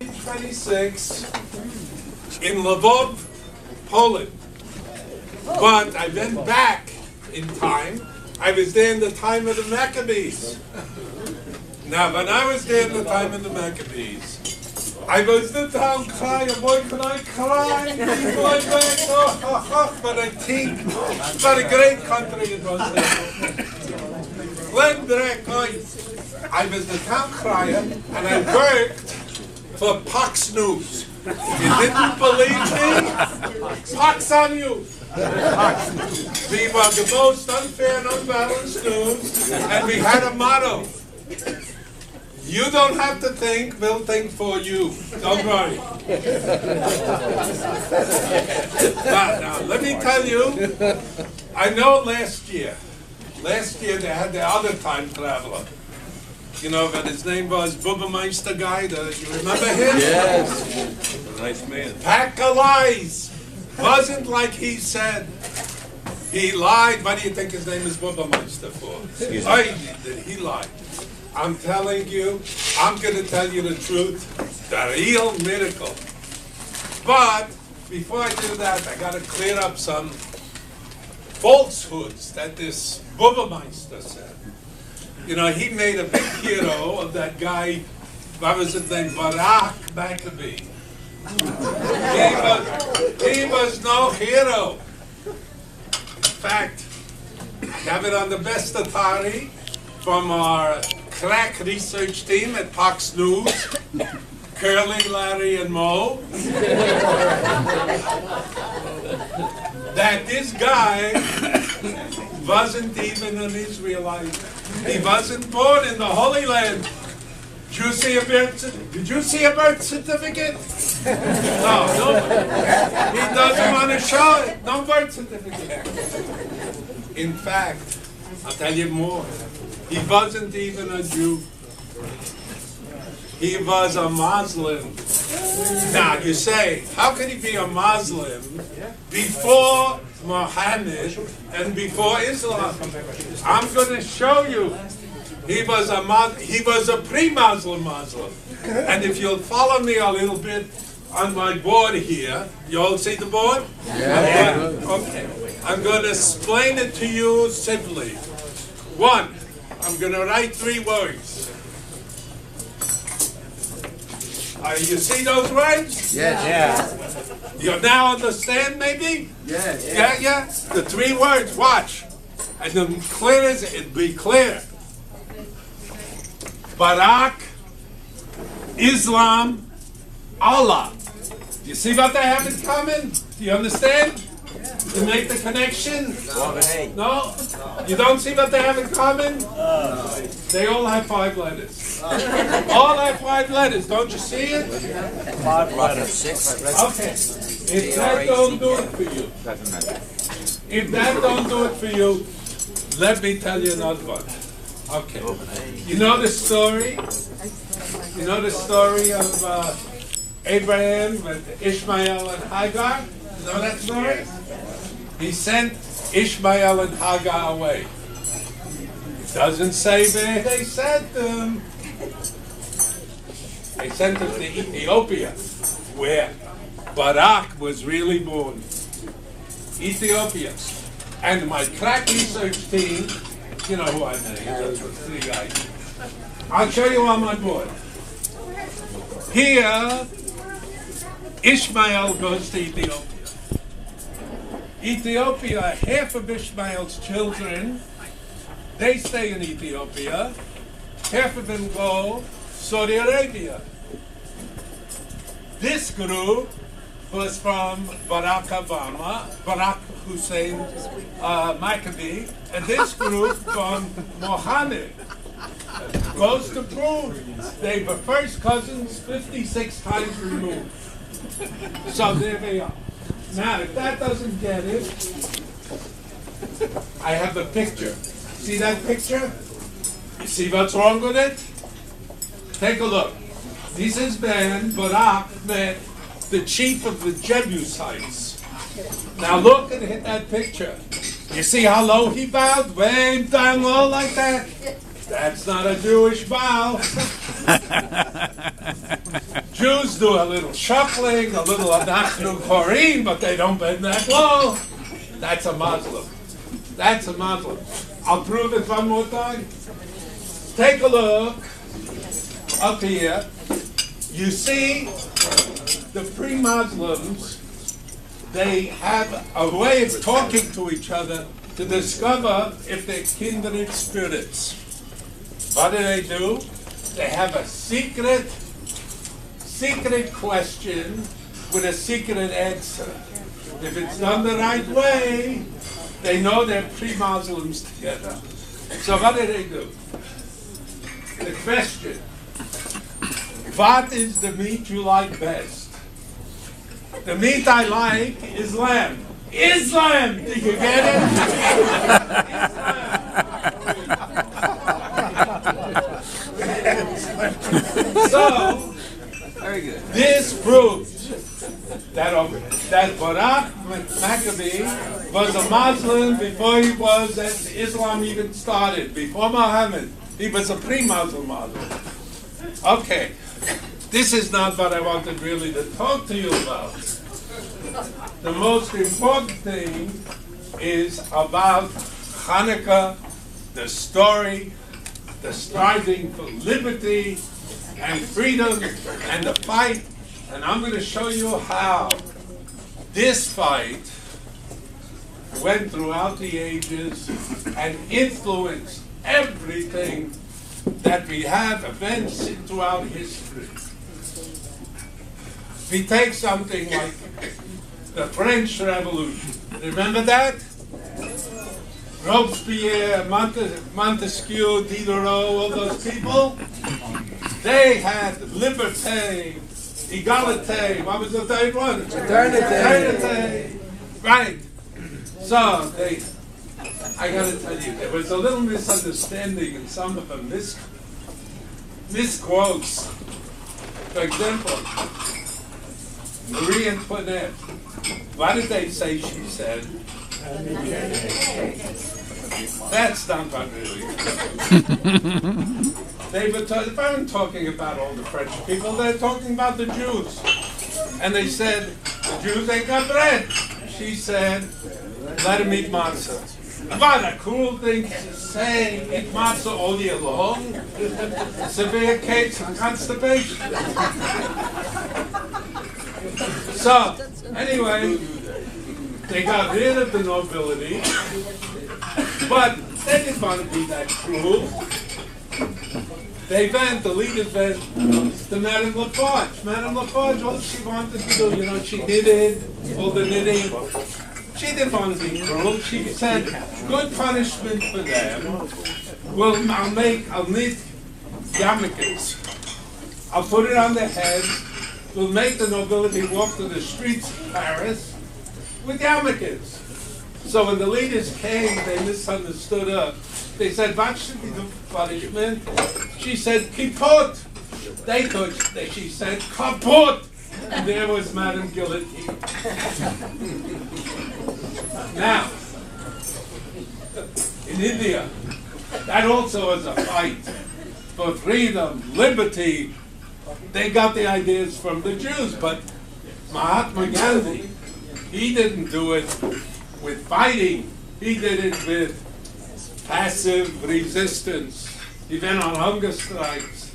26 in Lvov, Poland. But I went back in time. I was there in the time of the Maccabees. Now, when I was there in the time of the Maccabees, I was the town crier. Boy, could I cry? People I went, but I think, what a great country it was there. I was the town crier, and I worked for Fox News. You didn't believe me? Fox on you. We were the most unfair and unbalanced news, and we had a motto. You don't have to think, we'll think for you. Don't worry. Now, let me tell you, I know last year they had the other time traveler. You know, but his name was Bubbermeister guy. You remember him? Yes. Nice man. Pack of lies. Wasn't like he said. He lied. Why do you think his name is Bubbermeister for? He lied. I'm telling you, I'm going to tell you the truth. The real miracle. But before I do that, I got to clear up some falsehoods that this Bubbermeister said. You know, he made a big hero of that guy, what was his name, Barak Maccabee. He was no hero. In fact, I have it on the best authority from our crack research team at Fox News, Curly, Larry, and Moe, that this guy wasn't even an Israelite. He wasn't born in the Holy Land. Did you see a birth certificate? No. He doesn't want to show it. No birth certificate. In fact, I'll tell you more. He wasn't even a Jew. He was a Muslim. Now, you say, how can he be a Muslim before Muhammad and before Islam? I'm going to show you. He was a pre-Muslim Muslim. And if you'll follow me a little bit on my board here, you all see the board? Yeah. Okay. I'm going to explain it to you simply. One, I'm going to write 3 words. You see those words? Yes. Yeah. You now understand, maybe? Yeah. The 3 words. Watch, and then clear as it be clear. Barak, Islam, Allah. You see what they have in common? Do you understand? You make the connection? No? You don't see what they have in common? They all have 5 letters. All have 5 letters. Don't you see it? 5 letters. 6. Okay. If that don't do it for you, let me tell you another one. Okay. You know the story? You know the story of Abraham with Ishmael and Hagar? You know that story? He sent Ishmael and Hagar away. It doesn't say where they sent them. They sent them to Ethiopia, where Barak was really born. Ethiopia. And my crack research team, you know who I mean, those 3 guys. I'll show you on my board. Here, Ishmael goes to Ethiopia. Ethiopia, half of Ishmael's children, they stay in Ethiopia. Half of them go Saudi Arabia. This group was from Barack Hussein Maccabee, and this group from Mohammed. Goes to prove they were first cousins 56 times removed. So there they are. Now, if that doesn't get it, I have a picture. See that picture? You see what's wrong with it? Take a look. This is when Barak met the chief of the Jebusites. Now look and hit that picture. You see how low he bowed? Way down low like that? That's not a Jewish bow. Jews do a little shuffling, a little anachnu korim, but they don't bend that low. That's a Muslim. That's a Muslim. I'll prove it one more time. Take a look up here. You see the pre-Muslims, they have a way of talking to each other to discover if they're kindred spirits. What do? They have a secret question with a secret answer. If it's done the right way, they know they're pre-Muslims together. So what do? The question, what is the meat you like best? The meat I like is lamb. Islam! Did you get it? Islam! So, very good. This proved that Barak Maccabee was a Muslim before he was, Islam even started, before Muhammad. He was a pre-Muslim Muslim. Okay, this is not what I wanted really to talk to you about. The most important thing is about Hanukkah, the story, the striving for liberty and freedom and the fight. And I'm going to show you how this fight went throughout the ages and influenced everything that we have, events throughout history. We take something like the French Revolution. Remember that? Robespierre, Montesquieu, Diderot, all those people, they had liberté, égalité, what was the third one? Fraternité. Right. So, I got to tell you, there was a little misunderstanding in some of them, misquotes. For example, Marie Antoinette, what did they say she said? That's not what really. They weren't talking about all the French people, they're talking about the Jews. And they said, the Jews ain't got bread. She said, let them eat matzah. What a cruel thing to say, eat matzah all year long. Severe case of constipation. So, anyway, they got rid of the nobility, but they didn't want to be that cruel. The leaders went to Madame Lafarge. Madame Lafarge, all she wanted to do, she knitted, all the knitting. She didn't want to be cruel. She said, good punishment for them. I'll knit yarmulkes. I'll put it on their heads. We'll make the nobility walk to the streets of Paris with yarmulkes. So when the leaders came, they misunderstood her. They said, what should be the punishment? She said, kipot. They thought she said, kaput. And there was Madame Guillotine. Now, in India, that also was a fight for freedom, liberty. They got the ideas from the Jews, but Mahatma Gandhi, he didn't do it with fighting. He did it with passive resistance. He went on hunger strikes.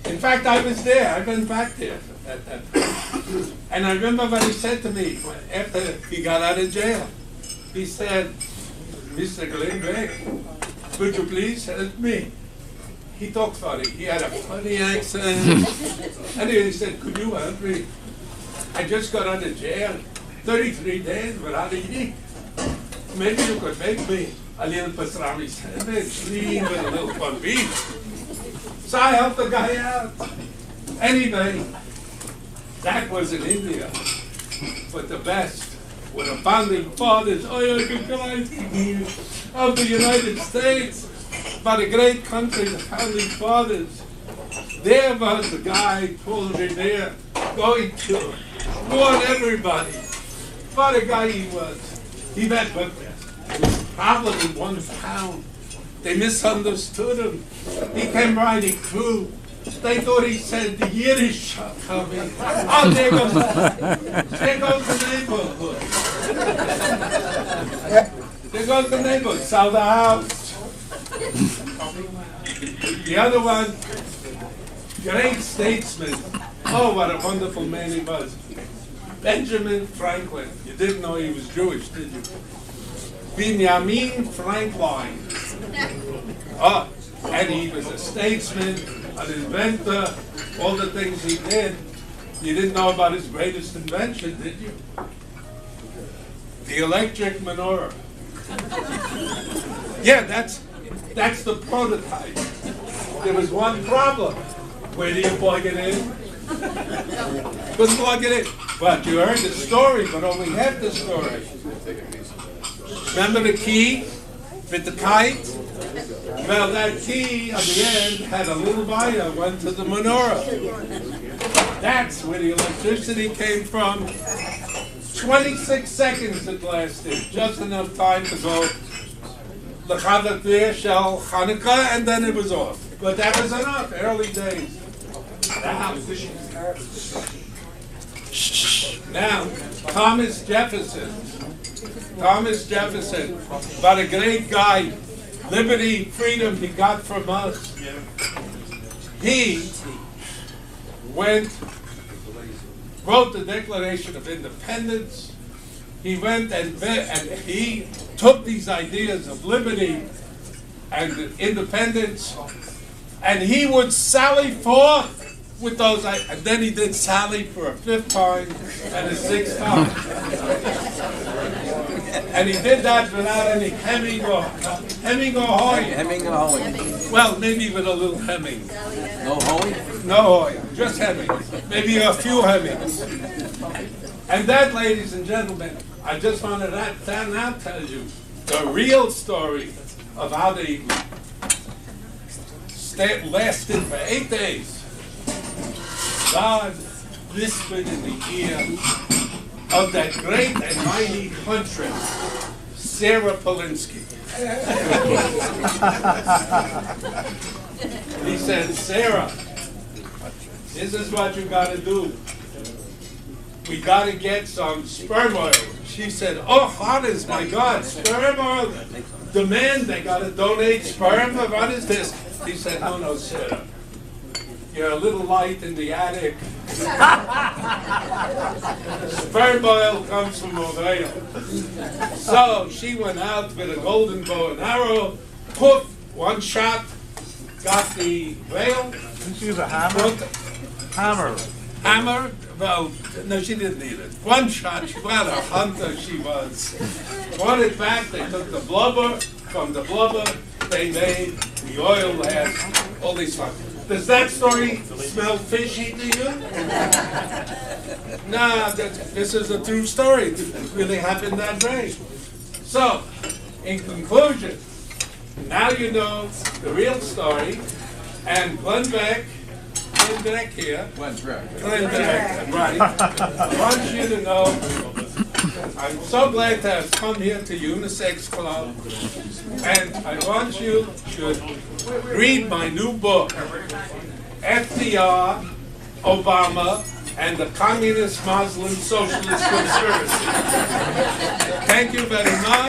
In fact, I was there. I went back there at that time. And I remember what he said to me after he got out of jail. He said, Mr. Glenbeck, would you please help me? He talked funny. He had a funny accent. Anyway, he said, could you help me? I just got out of jail. 33 days without eating. Maybe you could make me a little pastrami sandwich, lean with a little corned beef. So I helped the guy out. Anyway, that was in India. But the best were the founding fathers of the United States. But a great country, the founding fathers. There was the guy, Paul Revere, going to warn everybody. What a guy he was. He met with them. He was traveling in one town. They misunderstood him. He came riding through. They thought he said the Yiddish coming. Oh, there goes the neighborhood. There goes the neighborhood. Sell the house. The other one, great statesman. Oh, what a wonderful man he was. Benjamin Franklin. You didn't know he was Jewish, did you? Benjamin Franklin. Oh, and he was a statesman, an inventor, all the things he did. You didn't know about his greatest invention, did you? The electric menorah. Yeah, that's the prototype. There was one problem. Where do you plug it in? Couldn't plug it in. But you heard the story, but only half the story. Remember the key with the kite? Well, that key at the end had a little wire, went to the menorah. That's where the electricity came from. 26 seconds it lasted, just enough time to go l'chavak shel Hanukkah, and then it was off. But that was enough, early days. Now, Thomas Jefferson, what a great guy. Liberty, freedom he got from us. He wrote the Declaration of Independence. He went and he took these ideas of liberty and independence, and he would sally forth with those, and then he did sally for a 5th time and a 6th time. And he did that without any hemming or hawing. Hemming or hoeing? Well, maybe with a little hemming. No hoeing? No hawing, just hemming. Maybe a few hemmings. And that, ladies and gentlemen, I just wanted to now tell you the real story of how they lasted for 8 days. God whispered in the ear of that great and mighty huntress, Sarah Polinsky. He said, Sarah, this is what you got to do. We got to get some sperm oil. She said, oh, Hotters, my God, sperm oil. Demand, they got to donate sperm. What is this? He said, no, Sarah. You're a little light in the attic. Sperm oil comes from a whale. So she went out with a golden bow and arrow, poof, one shot, got the whale. Didn't she use a hammer? Hammer? Well, no, she didn't need it. One shot, what a hunter she was. Brought it back, they took the blubber, from the blubber, they made the oil last, all these fun. Does that story smell fishy to you? No, this is a true story. It really happened that way. So, in conclusion, now you know the real story, and Glenn Beck here. Glenn Beck, right. I want you to know, I'm so glad to have come here to Unisex Club, and I want you to read my new book, FDR, Obama, and the Communist Muslim Socialist Conspiracy. Thank you very much.